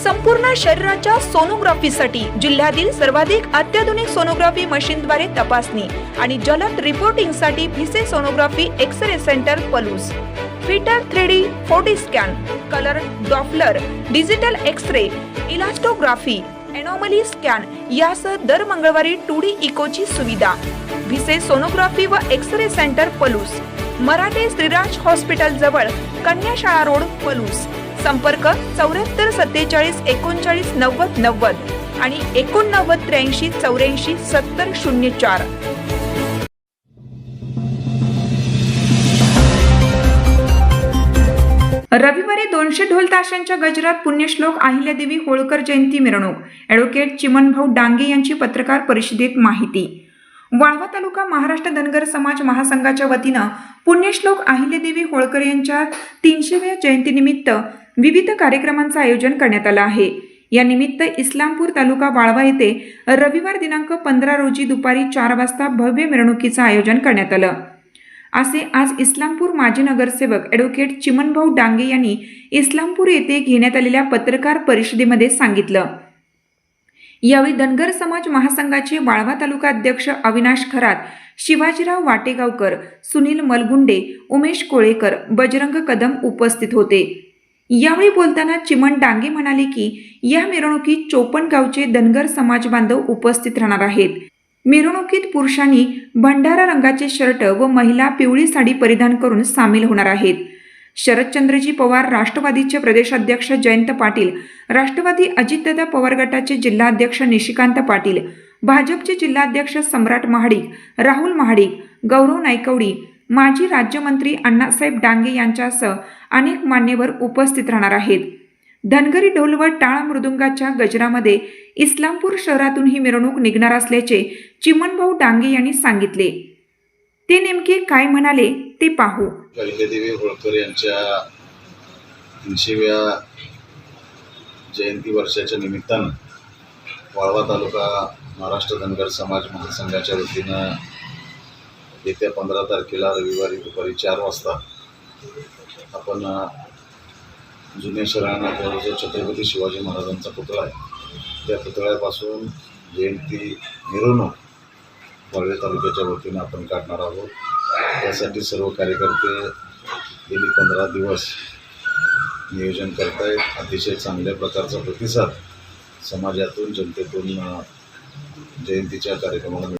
संपूर्ण शरीराच्या सोनोग्राफीसाठी जिल्ह्यातील सर्वाधिक अत्याधुनिक सोनोग्राफी मशीनद्वारे तपासणी आणि जलद रिपोर्टिंगसाठी Bhise sonography X-ray centre Palus, फिटर 3D 4D scan, colour doppler, digital X-ray, elastography, anomaly scan यासह दर मंगळवारी 2D इकोची सुविधा. भिसे सोनोग्राफी व X-ray centre Palus, Marathe Shriraj hospital जवळ, कन्याशाळा रोड पलूस. संपर्क 74 47 39 90 90 आणि 89 83 84 70 04. रविवारी 200 ढोल ताशांच्या गजरात पुण्यश्लोक अहिल्यादेवी होळकर जयंती मिरवणूक. ॲडव्होकेट चिमणभाऊ डांगे यांची पत्रकार परिषदेत माहिती. वाळवा तालुका महाराष्ट्र धनगर समाज महासंघाच्या वतीनं पुण्यश्लोक अहिल्यादेवी होळकर यांच्या 300व्या जयंतीनिमित्त विविध कार्यक्रमांचं आयोजन करण्यात आलं आहे. या निमित्त इस्लामपूर तालुका वाळवा येथे रविवार दिनांक 15 रोजी दुपारी 4 वाजता भव्य मिरवणुकीचं आयोजन करण्यात आलं, असे आज इस्लामपूर माजी नगरसेवक ॲडव्होकेट चिमणभाऊ डांगे यांनी इस्लामपूर येथे घेण्यात आलेल्या पत्रकार परिषदेमध्ये सांगितलं. यावेळी धनगर समाज महासंघाचे वाळवा तालुका अध्यक्ष अविनाश खरात, शिवाजीराव वाटेगावकर, सुनील मलगुंडे, उमेश कोळेकर, बजरंग कदम उपस्थित होते. यावेळी बोलताना चिमण डांगे म्हणाले की या मिरवणुकीत 54 गावचे धनगर समाज बांधव उपस्थित राहणार आहेत. मिरवणुकीत पुरुषांनी भंडारा रंगाचे शर्ट व महिला पिवळी साडी परिधान करून सामील होणार आहेत. शरदचंद्रजी पवार राष्ट्रवादीचे प्रदेशाध्यक्ष जयंत पाटील, राष्ट्रवादी अजितदादा पवार गटाचे जिल्हाध्यक्ष निशिकांत पाटील, भाजपचे जिल्हाध्यक्ष सम्राट महाडिक, राहुल महाडिक, गौरव नायकवडी, माजी राज्यमंत्री अण्णासाहेब डांगे यांच्यासह अनेक मान्यवर उपस्थित राहणार आहेत. धनगरी ढोल व टाळ मृदुंगाच्या गजरामध्ये इस्लामपूर शहरातून ही मिरवणूक निघणार असल्याचे चिमणभाऊ डांगे यांनी सांगितले. ते नेमके काय म्हणाले ते पाहू. अहिल्यादेवी होळकर यांच्या 300व्या जयंती वर्षाच्या निमित्तानं वाळवा तालुका महाराष्ट्र धनगर समाज महासंघाच्या वतीनं येत्या 15 तारखेला रविवारी दुपारी 4 वाजता आपण जुन्या शहरानं जो छत्रपती शिवाजी महाराजांचा पुतळा आहे त्या पुतळ्यापासून जयंती मिरवणूक वाळवे तालुक्याच्या वतीनं आपण काढणार आहोत. त्यासाठी सर्व कार्यकर्ते गेली 15 दिवस नियोजन करत आहेत. अतिशय चांगल्या प्रकारचा प्रतिसाद समाजातून जनतेतून जयंतीच्या कार्यक्रमाला